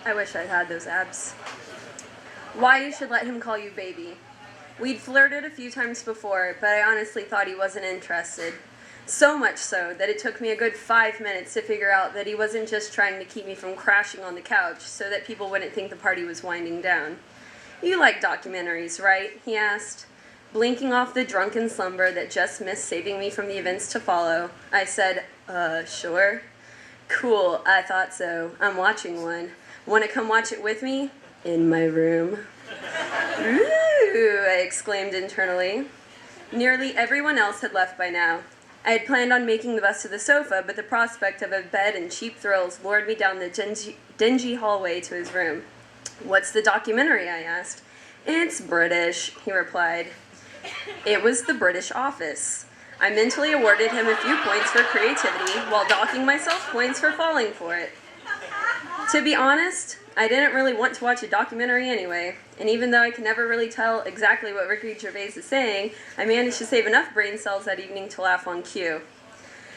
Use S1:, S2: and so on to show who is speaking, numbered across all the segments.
S1: I wish I had those abs. Why you should let him call you baby. We'd flirted a few times before, but I honestly thought he wasn't interested. So much so that it took me a good 5 minutes to figure out that he wasn't just trying to keep me from crashing on the couch so that people wouldn't think the party was winding down. You like documentaries, right? He asked. Blinking off the drunken slumber that just missed saving me from the events to follow, I said, sure. Cool, I thought so. I'm watching one. Want to come watch it with me? In my room. Ooh, I exclaimed internally. Nearly everyone else had left by now. I had planned on making the bus to the sofa, but the prospect of a bed and cheap thrills lured me down the dingy hallway to his room. What's the documentary? I asked. It's British, he replied. It was The British Office. I mentally awarded him a few points for creativity while docking myself points for falling for it. To be honest, I didn't really want to watch a documentary anyway, and even though I can never really tell exactly what Ricky Gervais is saying, I managed to save enough brain cells that evening to laugh on cue.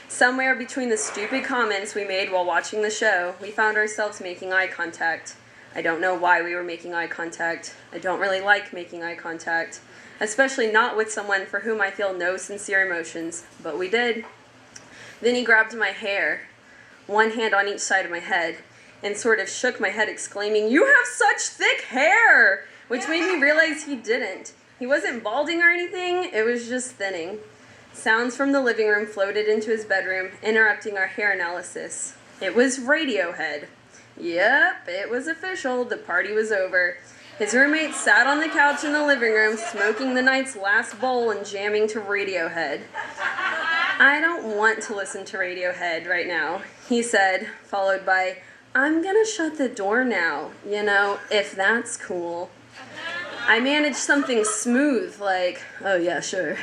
S1: Somewhere between the stupid comments we made while watching the show, we found ourselves making eye contact. I don't know why we were making eye contact. I don't really like making eye contact, especially not with someone for whom I feel no sincere emotions, but we did. Then he grabbed my hair, one hand on each side of my head, and sort of shook my head exclaiming, "You have such thick hair!" Which made me realize he didn't. He wasn't balding or anything, it was just thinning. Sounds from the living room floated into his bedroom, interrupting our hair analysis. It was Radiohead. Yep, it was official, the party was over. His roommate sat on the couch in the living room, smoking the night's last bowl and jamming to Radiohead. I don't want to listen to Radiohead right now, he said, followed by, I'm gonna shut the door now, if that's cool. I managed something smooth, like, oh yeah, sure.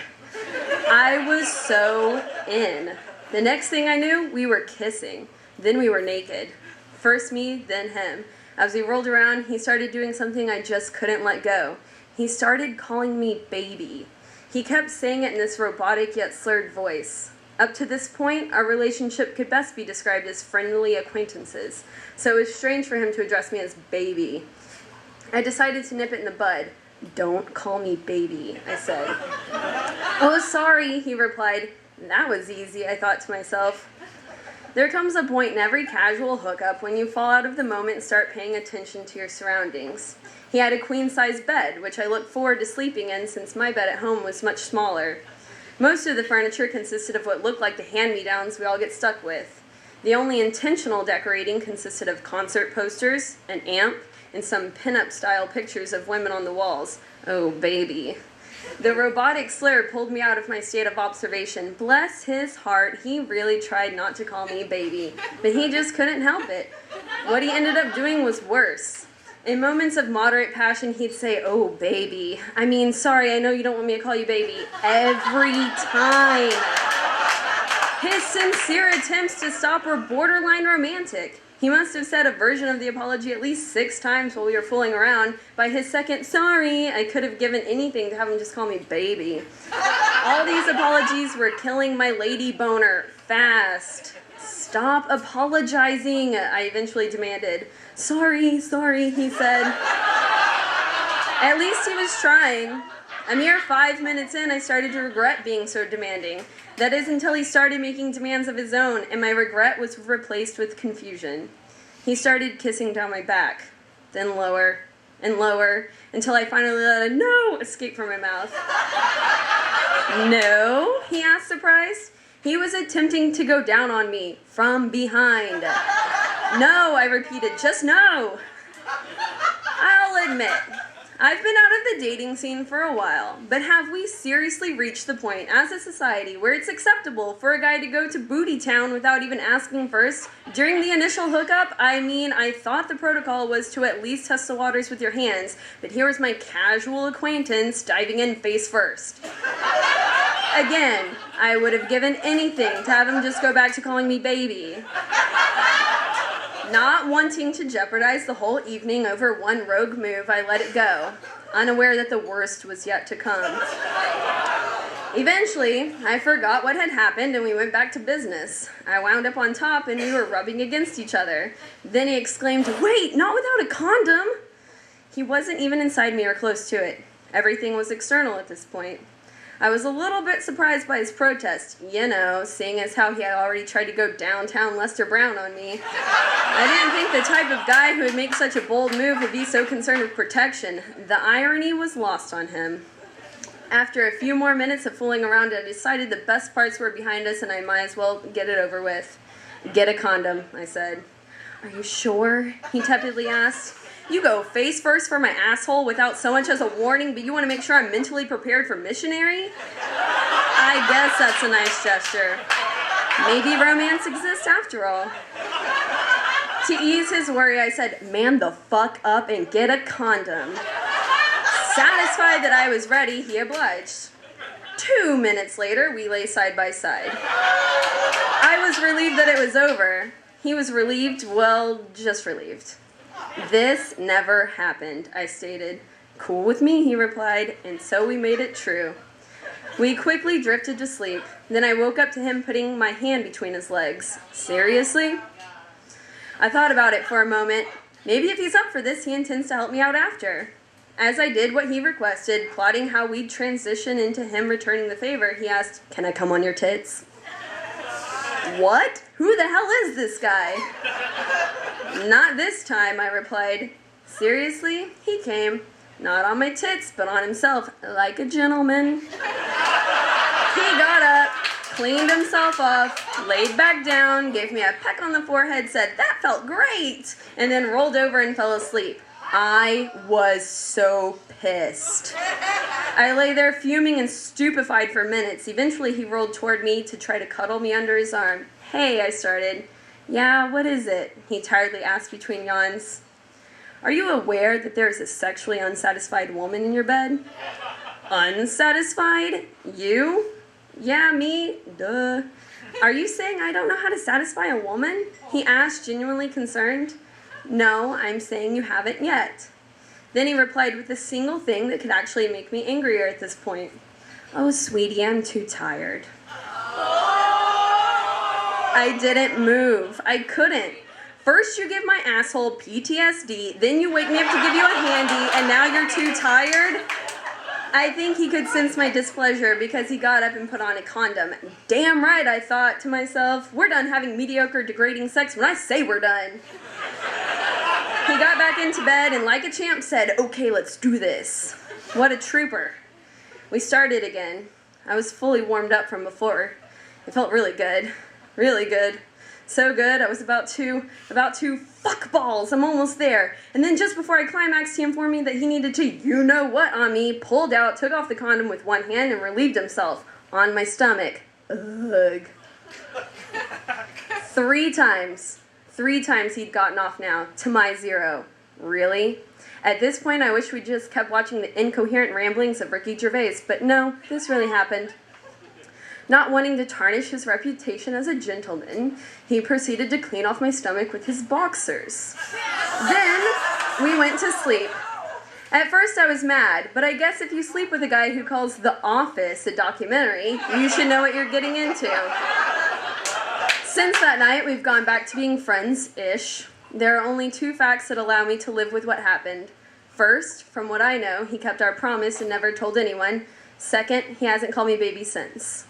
S1: I was so in. The next thing I knew, we were kissing. Then we were naked. First me, then him. As we rolled around, he started doing something I just couldn't let go. He started calling me baby. He kept saying it in this robotic yet slurred voice. Up to this point, our relationship could best be described as friendly acquaintances, so it was strange for him to address me as baby. I decided to nip it in the bud. Don't call me baby, I said. Oh, sorry, he replied. That was easy, I thought to myself. There comes a point in every casual hookup when you fall out of the moment and start paying attention to your surroundings. He had a queen-size bed, which I looked forward to sleeping in since my bed at home was much smaller. Most of the furniture consisted of what looked like the hand-me-downs we all get stuck with. The only intentional decorating consisted of concert posters, an amp, and some pin-up-style pictures of women on the walls. Oh, baby. The robotic slur pulled me out of my state of observation. Bless his heart, he really tried not to call me baby, but he just couldn't help it. What he ended up doing was worse. In moments of moderate passion, he'd say, oh, baby. Sorry, I know you don't want me to call you baby. Every time. His sincere attempts to stop were borderline romantic. He must have said a version of the apology at least 6 times while we were fooling around. By his second sorry, I could have given anything to have him just call me baby. All these apologies were killing my lady boner fast. Stop apologizing, I eventually demanded. Sorry, he said. At least he was trying. A mere 5 minutes in, I started to regret being so demanding. That is until he started making demands of his own, and my regret was replaced with confusion. He started kissing down my back, then lower and lower, until I finally let a no escape from my mouth. No? He asked, surprised. He was attempting to go down on me from behind. No, I repeated, just no. I'll admit, I've been out of the dating scene for a while, but have we seriously reached the point as a society where it's acceptable for a guy to go to Booty Town without even asking first? During the initial hookup, I thought the protocol was to at least test the waters with your hands, but here was my casual acquaintance diving in face first. Again, I would have given anything to have him just go back to calling me baby. Not wanting to jeopardize the whole evening over one rogue move, I let it go, unaware that the worst was yet to come. Eventually, I forgot what had happened and we went back to business. I wound up on top and we were rubbing against each other. Then he exclaimed, "Wait, not without a condom!" He wasn't even inside me or close to it. Everything was external at this point. I was a little bit surprised by his protest, seeing as how he had already tried to go downtown Lester Brown on me. I didn't think the type of guy who would make such a bold move would be so concerned with protection. The irony was lost on him. After a few more minutes of fooling around, I decided the best parts were behind us and I might as well get it over with. "Get a condom," I said. "Are you sure?" he tepidly asked. "You go face first for my asshole without so much as a warning, but you want to make sure I'm mentally prepared for missionary?" I guess that's a nice gesture. Maybe romance exists after all. To ease his worry, I said, "Man the fuck up and get a condom." Satisfied that I was ready, he obliged. 2 minutes later, we lay side by side. I was relieved that it was over. He was relieved, well, just relieved. "This never happened," I stated. "Cool with me," he replied, and so we made it true. We quickly drifted to sleep. Then I woke up to him putting my hand between his legs. Seriously? I thought about it for a moment. Maybe if he's up for this, he intends to help me out after. As I did what he requested, plotting how we'd transition into him returning the favor, he asked, "Can I come on your tits?" "What? Who the hell is this guy?" "Not this time," I replied. Seriously, he came. Not on my tits, but on himself, like a gentleman. He got up, cleaned himself off, laid back down, gave me a peck on the forehead, said, "That felt great," and then rolled over and fell asleep. I was so pissed. I lay there fuming and stupefied for minutes. Eventually, he rolled toward me to try to cuddle me under his arm. "Hey," I started. "Yeah, what is it?" he tiredly asked between yawns. "Are you aware that there is a sexually unsatisfied woman in your bed?" "Unsatisfied? You?" "Yeah, me. Duh." "Are you saying I don't know how to satisfy a woman?" he asked, genuinely concerned. "No, I'm saying you haven't yet." Then he replied with a single thing that could actually make me angrier at this point. "Oh, sweetie, I'm too tired." I didn't move. I couldn't. First you give my asshole PTSD, then you wake me up to give you a handy, and now you're too tired? I think he could sense my displeasure because he got up and put on a condom. Damn right, I thought to myself. We're done having mediocre, degrading sex when I say we're done. He got back into bed and like a champ said, "Okay, let's do this." What a trooper. We started again. I was fully warmed up from before. It felt really good. Really good. So good, I was about to fuck balls. I'm almost there. And then just before I climaxed, he informed me that he needed to you-know-what on me, pulled out, took off the condom with one hand, and relieved himself on my stomach. Ugh. 3 times. 3 times he'd gotten off now, to my 0. Really? At this point, I wish we just kept watching the incoherent ramblings of Ricky Gervais, but no, this really happened. Not wanting to tarnish his reputation as a gentleman, he proceeded to clean off my stomach with his boxers. Then, we went to sleep. At first I was mad, but I guess if you sleep with a guy who calls The Office a documentary, you should know what you're getting into. Since that night, we've gone back to being friends-ish. There are only 2 facts that allow me to live with what happened. First, from what I know, he kept our promise and never told anyone. Second, he hasn't called me baby since.